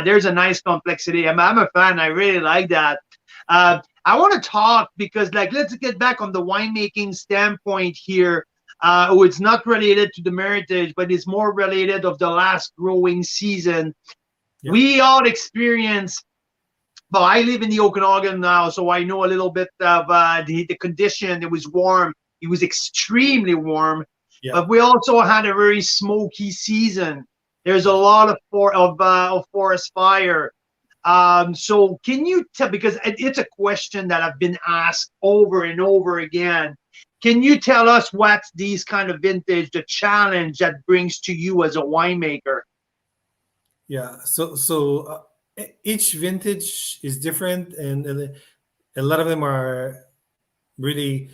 There's a nice complexity. I'm a fan. I really like that. I want to talk because let's get back on the winemaking standpoint here. It's not related to the Meritage, but it's more related of the last growing season. Yeah. We all experience. Well, I live in the Okanagan now, so I know a little bit of the condition. It was warm. It was extremely warm. Yeah. But we also had a very smoky season. There's a lot of forest fire. So can you tell, because it's a question that I've been asked over and over again. Can you tell us what's these kind of vintage, the challenge that brings to you as a winemaker?
Yeah. Each vintage is different, and a lot of them are really.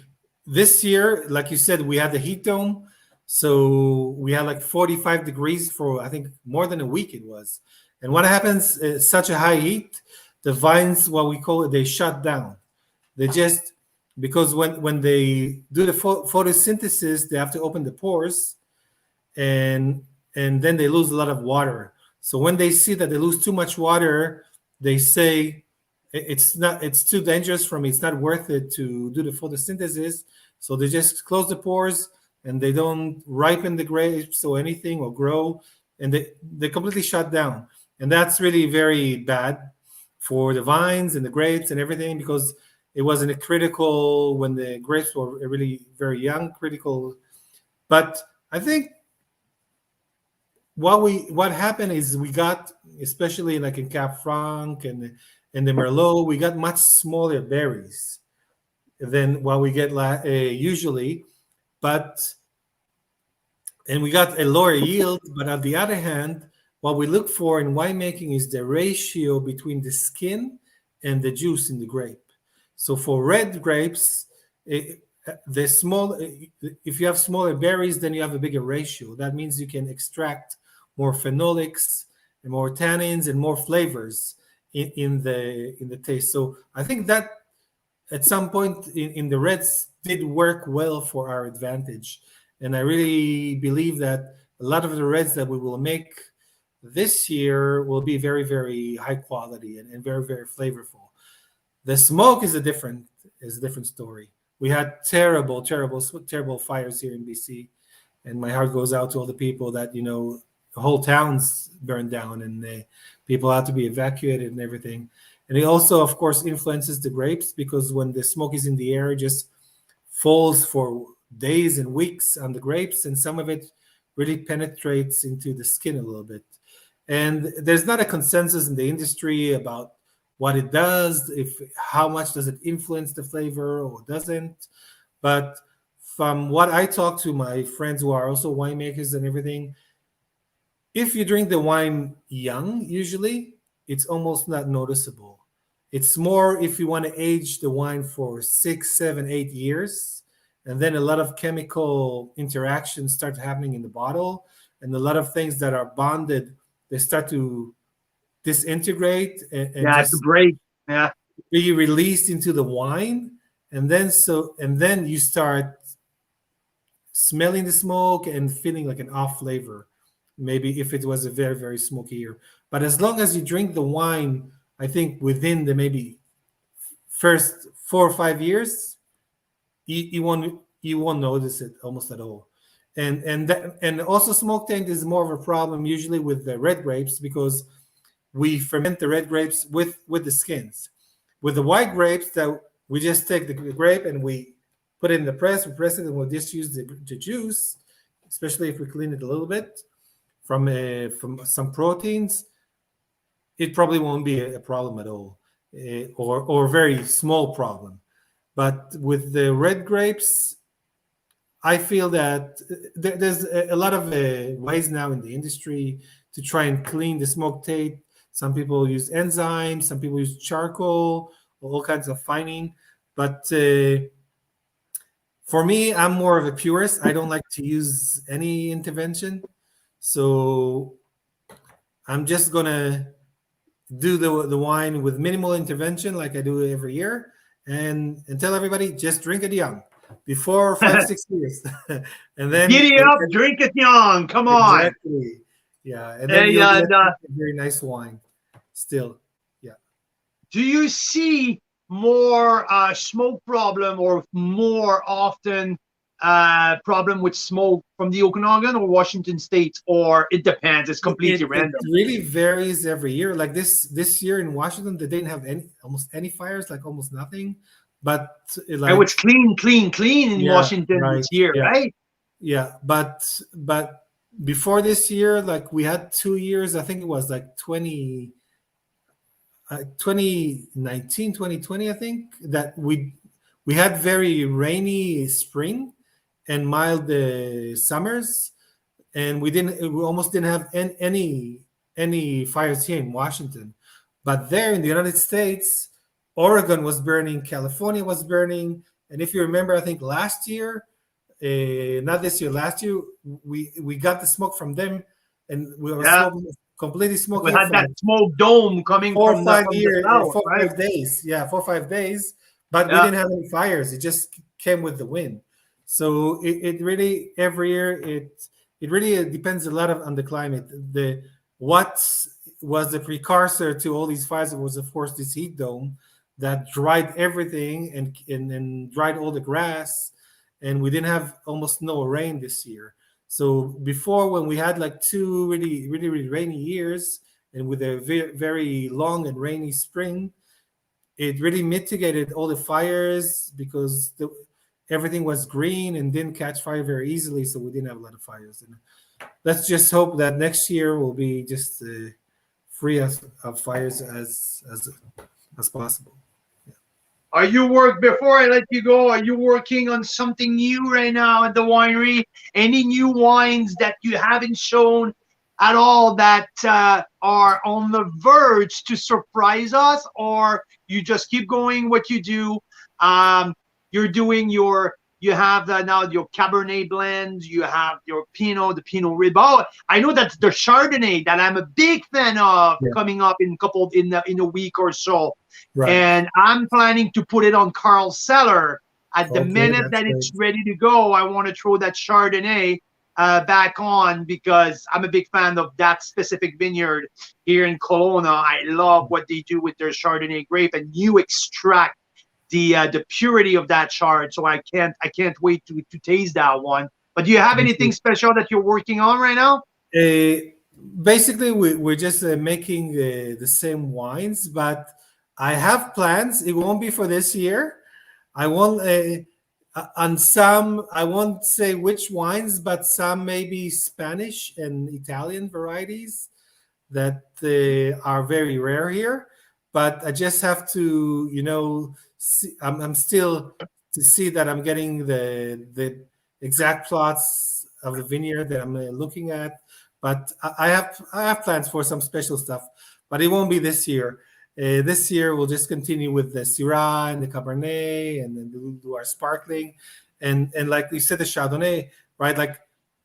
This year, like you said, we had the heat dome, so we had like 45 degrees for I think more than a week it was. And what happens is such a high heat, the vines, what we call it, they shut down. They just because when they do the photosynthesis, they have to open the pores, and then they lose a lot of water. So when they see that they lose too much water, they say it's too dangerous for me. It's not worth it to do the photosynthesis. So they just close the pores and they don't ripen the grapes or anything or grow, and they completely shut down. And that's really very bad for the vines and the grapes and everything, because it was in a critical when the grapes were really very young, critical. But I think what happened is we got, especially like in Cap Franc and the Merlot, we got much smaller berries than what we get usually, but and we got a lower yield. But on the other hand, what we look for in winemaking is the ratio between the skin and the juice in the grape. So for red grapes, the small, if you have smaller berries, then you have a bigger ratio. That means you can extract more phenolics and more tannins and more flavors in the taste. So I think that at some point in the reds did work well for our advantage. And I really believe that a lot of the reds that we will make this year will be very, very high quality and very, very flavorful. The smoke is a different story. We had terrible, terrible, terrible fires here in BC, and my heart goes out to all the people that whole towns burned down and people had to be evacuated and everything. And it also, of course, influences the grapes, because when the smoke is in the air, it just falls for days and weeks on the grapes, and some of it really penetrates into the skin a little bit. And there's not a consensus in the industry about what it does, how much does it influence the flavor or doesn't. But from what I talk to my friends who are also winemakers and everything, if you drink the wine young, usually it's almost not noticeable. It's more if you want to age the wine for 6, 7, 8 years, and then a lot of chemical interactions start happening in the bottle, and a lot of things that are bonded, they start to disintegrate and
Yeah, it's a
just
break. Yeah.
be released into the wine, and then you start smelling the smoke and feeling like an off flavor, maybe if it was a very, very smoky year. But as long as you drink the wine, I think within the maybe first 4 or 5 years, you won't notice it almost at all. And also smoke taint is more of a problem usually with the red grapes, because we ferment the red grapes with the skins. With the white grapes, that we just take the grape and we put it in the press, we press it, and we'll just use the juice, especially if we clean it a little bit from some proteins. It probably won't be a problem at all, or a very small problem. But with the red grapes, I feel that there's a lot of ways now in the industry to try and clean the smoke taint. Some people use enzymes, some people use charcoal, all kinds of fining. But for me, I'm more of a purist. I don't like to use any intervention. So I'm just going to do the wine with minimal intervention like I do every year, and tell everybody just drink it young before 5, 6 years. And then
Giddy up, drink it young. Come on.
Exactly. Yeah. And then you'll get a very nice wine still. Yeah.
Do you see more smoke problem or more often problem with smoke from the Okanagan or Washington States, or it depends? It's completely random.
It really varies every year. Like this year in Washington, they didn't have almost any fires, like almost nothing. But like,
it's clean in Washington this year, right?
Yeah, but before this year, like we had 2 years, I think it was like 20. 2019, 2020, I think, that we had very rainy spring and mild summers, and we almost didn't have any fires here in Washington. But there in the United States, Oregon was burning, California was burning, and if you remember, I think last year, not this year, last year, we got the smoke from them, and we were
Yeah,
smoking, completely
we
smoking it
had
for
that
like
smoke dome coming
four or
from the
five years,
south,
four or
right?
5 days. Yeah, 4 or 5 days. But we
Yeah.
didn't have any fires. It just came with the wind. So it really every year it really depends a lot on the climate. The what was the precursor to all these fires was of course this heat dome that dried everything and dried all the grass, and we didn't have almost no rain this year. So before, when we had like two really rainy years, and with a very long and rainy spring, it really mitigated all the fires because everything was green and didn't catch fire very easily, so we didn't have a lot of fires. And let's just hope that next year will be just free of fires as possible.
Are you before I let you go, are you working on something new right now at the winery? Any new wines that you haven't shown at all that are on the verge to surprise us, or you just keep going what you do? You're doing you have now your Cabernet blends, you have your Pinot, the Pinot Rib. Oh, I know that's the Chardonnay that I'm a big fan of
Yeah.
coming up in a week or so.
Right.
And I'm planning to put it on Carl's Cellar. At the
Okay,
minute
that's
that
great.
it's ready to go, I want to throw that Chardonnay back on because I'm a big fan of that specific vineyard here in Kelowna. I love what they do with their Chardonnay grape, and you extract the purity of that chard. So I can't wait to taste that one. But do you have
Thank
anything
you.
special that you're working on right now?
Uh, Basically, we're just making the same wines, but I have plans. It won't be for this year. I won't on some. I won't say which wines, but some maybe Spanish and Italian varieties that are very rare here. But I just have to, see, I'm still to see that I'm getting the exact plots of the vineyard that I'm looking at. But I have plans for some special stuff, but it won't be this year. This year we'll just continue with the Syrah and the Cabernet, and then we'll do our sparkling, and like we said, the Chardonnay, right? Like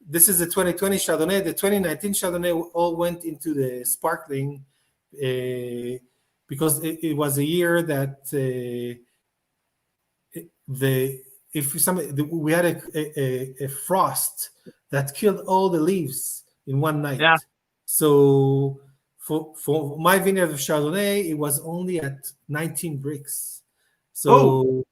this is the 2020 Chardonnay. The 2019 Chardonnay all went into the sparkling because it was a year that the if some we had a frost that killed all the leaves in one
Yeah.
night. So for my vineyard of Chardonnay, it was only at 19 bricks.
Oh,
So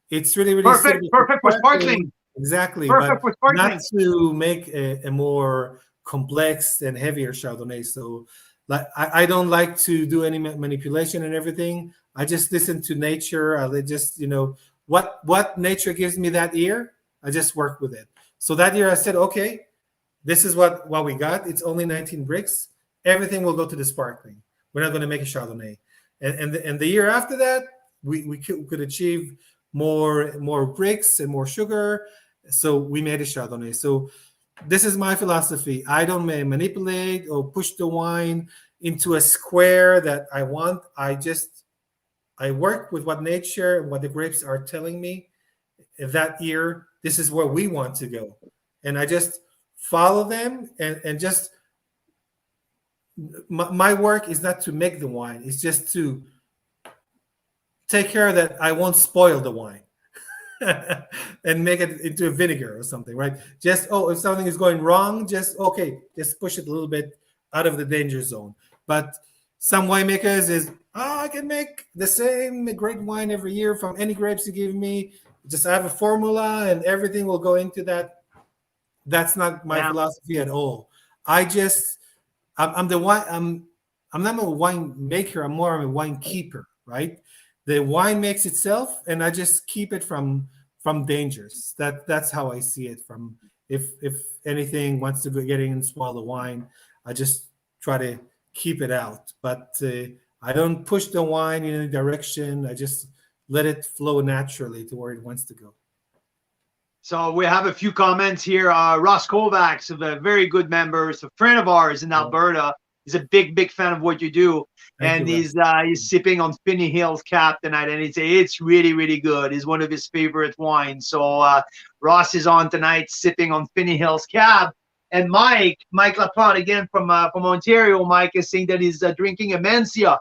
it's really
perfect,
suitable for
perfect for
sparkling.
sparkling.
Exactly,
Perfect
but
for
not
sparkling.
to make a more complex and heavier Chardonnay. So like I don't like to do any manipulation and everything. I just listen to nature. I just what nature gives me that year. I just work with it. So that year I said, okay, this is what we got. It's only 19 bricks. Everything will go to the sparkling. We're not going to make a Chardonnay. And the year after that, we could achieve more bricks and more sugar. So we made a Chardonnay. So this is my philosophy. I don't manipulate or push the wine into a square that I want. I work with what nature and what the grapes are telling me that year. This is where we want to go, and I just follow them and just my work is not to make the wine. It's just to take care that I won't spoil the wine and make it into a vinegar or something, right? Just if something is going wrong, just push it a little bit out of the danger zone. But some winemakers is I can make the same great wine every year from any grapes you give me. Just have a formula and everything will go into that. That's not my
Yeah.
philosophy at all. I'm the wine. I'm not a wine maker. I'm more of a wine keeper, right? The wine makes itself, and I just keep it from dangers. That's how I see it. From if anything wants to get in and spoil the wine, I just try to keep it out. But I don't push the wine in any direction. I just let it flow naturally to where it wants to go.
So we have a few comments here. Ross Kovacs, a very good member, a friend of ours in Alberta. He's a big fan of what you do.
Thank you,
He's sipping on Finney Hill's Cap tonight, and he'd say it's really good. It's one of his favorite wines. So Ross is on tonight sipping on Finney Hill's Cap. And Mike Laplante, again from Ontario, Mike is saying that he's drinking a Mencia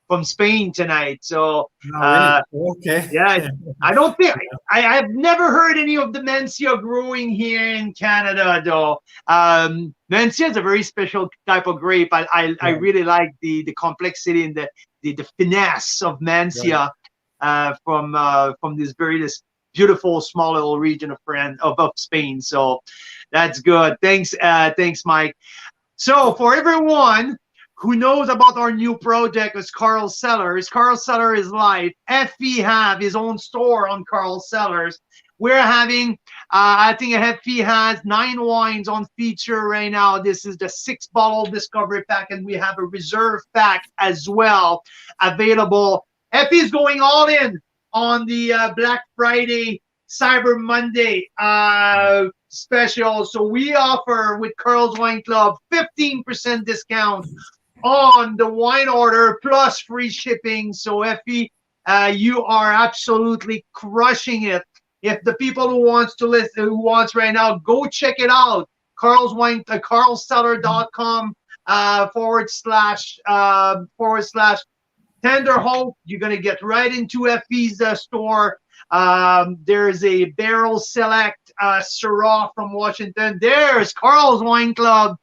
from Spain tonight. So
really? Okay.
yeah, I don't think I've never heard any of the Mencia growing here in Canada though. Mencia is a very special type of grape. I really like the complexity and the finesse of Mencia from this beautiful small little region of Spain. So that's good. Thanks, Mike. So for everyone who knows about our new project is Carl Cellars. Carl Cellar is live. Efi have his own store on Carl Cellars. We're having, I think Efi has 9 wines on feature right now. This is the 6-bottle discovery pack, and we have a reserve pack as well available. Efi is going all in on the Black Friday, Cyber Monday special. So we offer with Carl's Wine Club 15% discount on the wine order plus free shipping. So Efi, you are absolutely crushing it. If the people who wants right now, go check it out. carlcellar.com // Tender Hope. You're gonna get right into Efi's store. There's a Barrel Select Syrah from Washington. There's Carl's Wine Club.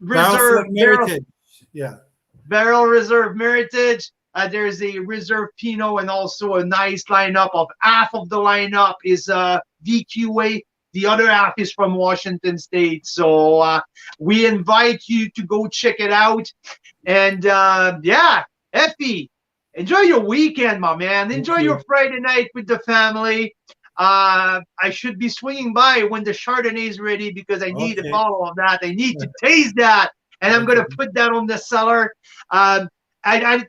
Reserve
Meritage.
Barrel Reserve Meritage. There's a Reserve Pinot, and also a nice lineup of half of the lineup is VQA. The other half is from Washington State. So we invite you to go check it out. And Efi, enjoy your weekend, my man. Enjoy your Friday night with the family. I should be swinging by when the Chardonnay is ready because I need a bottle of that. I need to taste that, and I'm going to put that on the cellar. Efi, I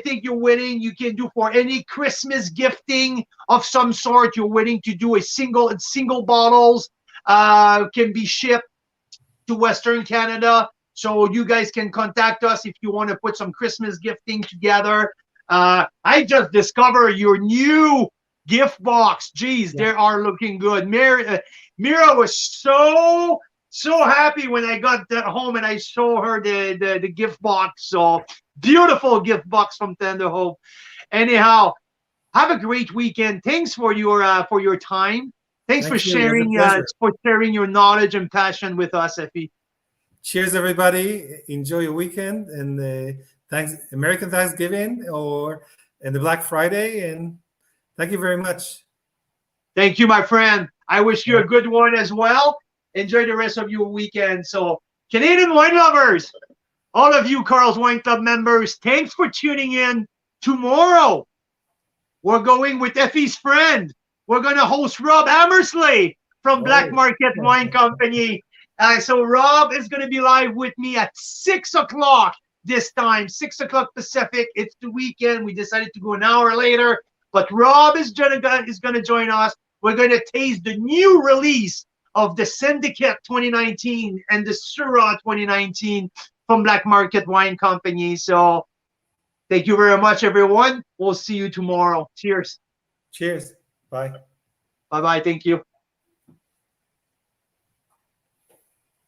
think you're winning. You can do for any Christmas gifting of some sort. You're willing to do a single bottles can be shipped to Western Canada. So you guys can contact us if you want to put some Christmas gifting together. I just discovered your new gift box. Geez, they are looking good. Mira was so happy when I got that home and I showed her the gift box. So beautiful gift box from Tender Hope. Anyhow, have a great weekend. Thanks for your time. Thanks for sharing your knowledge and passion with us, Efi.
Cheers, everybody. Enjoy your weekend, and thanks, American Thanksgiving and the Black Friday, and thank you very much.
Thank you, my friend. I wish you a good one as well. Enjoy the rest of your weekend. So, Canadian wine lovers, all of you Carl's Wine Club members, thanks for tuning in. Tomorrow, we're going with Efi's friend. We're going to host Rob Hammersley from Black Market Wine Company. So Rob is going to be live with me at 6 o'clock this time, 6 o'clock Pacific. It's the weekend. We decided to go an hour later, but Rob is going to join us. We're going to taste the new release of the Syndicate 2019 and the Syrah 2019 from Black Market Wine Company. So thank you very much, everyone. We'll see you tomorrow. Cheers.
Cheers. Bye.
Bye-bye. Thank you.